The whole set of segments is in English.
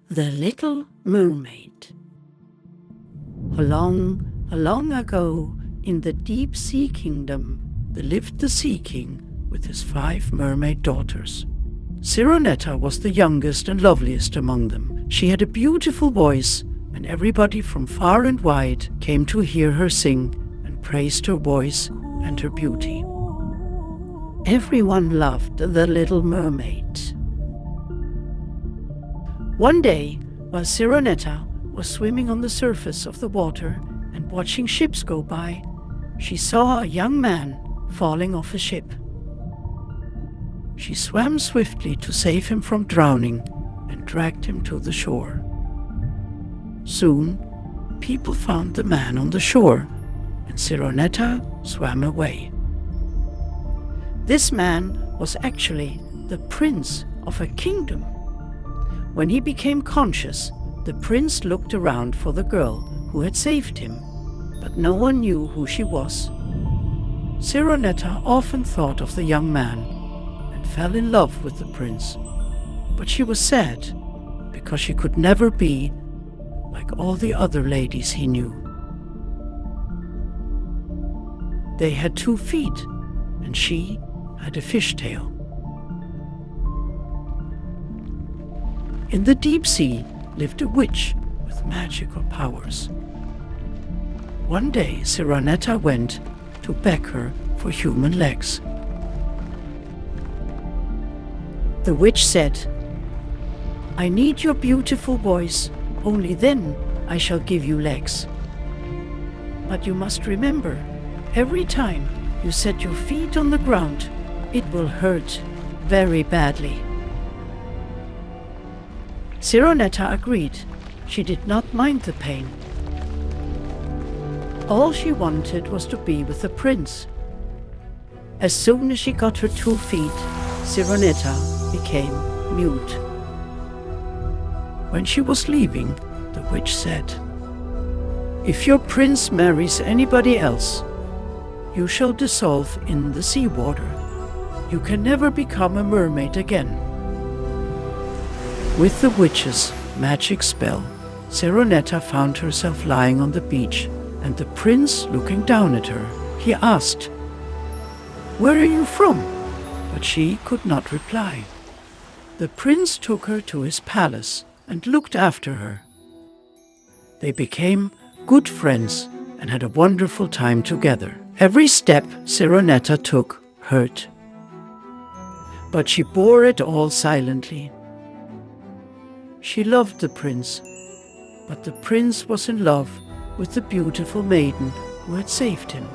The Little Mermaid. Long ago, in the deep sea kingdom, there lived the Sea King with his 5 mermaid daughters. Sironetta was the youngest and loveliest among them. She had a beautiful voice, and everybody from far and wide came to hear her sing and praised her voice and her beauty. Everyone loved the Little Mermaid. One day, while Sironetta was swimming on the surface of the water and watching ships go by, she saw a young man falling off a ship. She swam swiftly to save him from drowning and dragged him to the shore. Soon, people found the man on the shore, and Sironetta swam away. This man was actually the prince of a kingdom. When he became conscious, the prince looked around for the girl who had saved him, but no one knew who she was. Sironetta often thought of the young man and fell in love with the prince, but she was sad because she could never be like all the other ladies he knew. They had 2 feet, and she had a fishtail. In the deep sea lived a witch with magical powers. One day, Sironetta went to beg her for human legs. The witch said, "I need your beautiful voice, only then I shall give you legs. But you must remember, every time you set your feet on the ground, it will hurt very badly." Sironetta agreed. She did not mind the pain. All she wanted was to be with the prince. As soon as she got her 2 feet, Sironetta became mute. When she was leaving, the witch said, "If your prince marries anybody else, you shall dissolve in the seawater. You can never become a mermaid again." With the witch's magic spell, Sironetta found herself lying on the beach, and the prince looking down at her. He asked, "Where are you from?" But she could not reply. The prince took her to his palace and looked after her. They became good friends and had a wonderful time together. Every step Sironetta took hurt, but she bore it all silently. She loved the prince, but the prince was in love with the beautiful maiden who had saved him.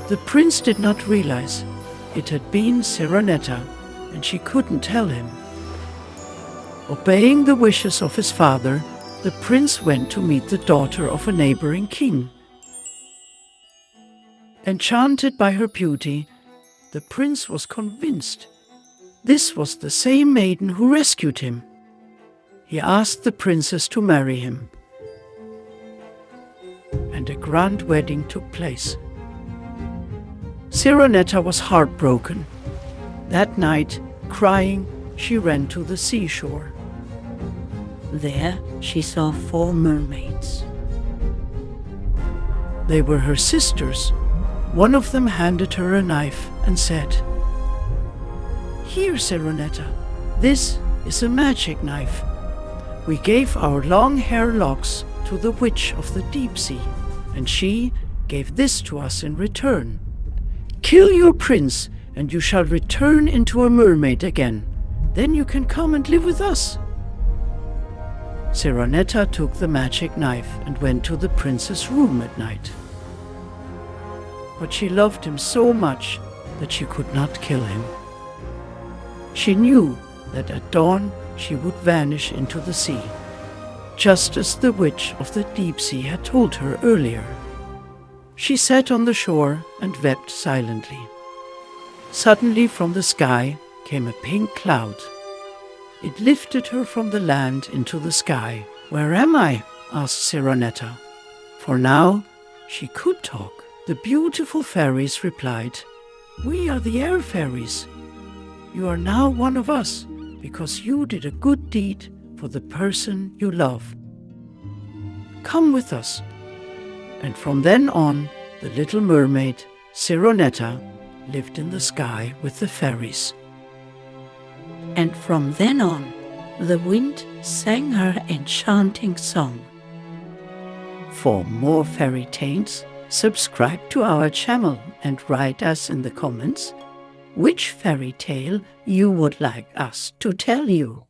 The prince did not realize it had been Sironetta, and she couldn't tell him. Obeying the wishes of his father, the prince went to meet the daughter of a neighboring king. Enchanted by her beauty, the prince was convinced this was the same maiden who rescued him. He asked the princess to marry him, and a grand wedding took place. Sironetta was heartbroken. That night, crying, she ran to the seashore. There she saw 4 mermaids. They were her sisters. One of them handed her a knife and said, "Here, Sironetta, this is a magic knife. We gave our long hair locks to the witch of the deep sea, and she gave this to us in return. Kill your prince, and you shall return into a mermaid again. Then you can come and live with us." Sironetta took the magic knife and went to the prince's room at night. But she loved him so much that she could not kill him. She knew that at dawn she would vanish into the sea, just as the witch of the deep sea had told her earlier. She sat on the shore and wept silently. Suddenly from the sky came a pink cloud. It lifted her from the land into the sky. "Where am I?" asked Sironetta. For now she could talk. The beautiful fairies replied, "We are the air fairies. You are now one of us because you did a good deed for the person you love. Come with us. And from then on, the little mermaid, Sironetta, lived in the sky with the fairies. And from then on, the wind sang her enchanting song. For more fairy tales, subscribe to our channel and write us in the comments which fairy tale you would like us to tell you.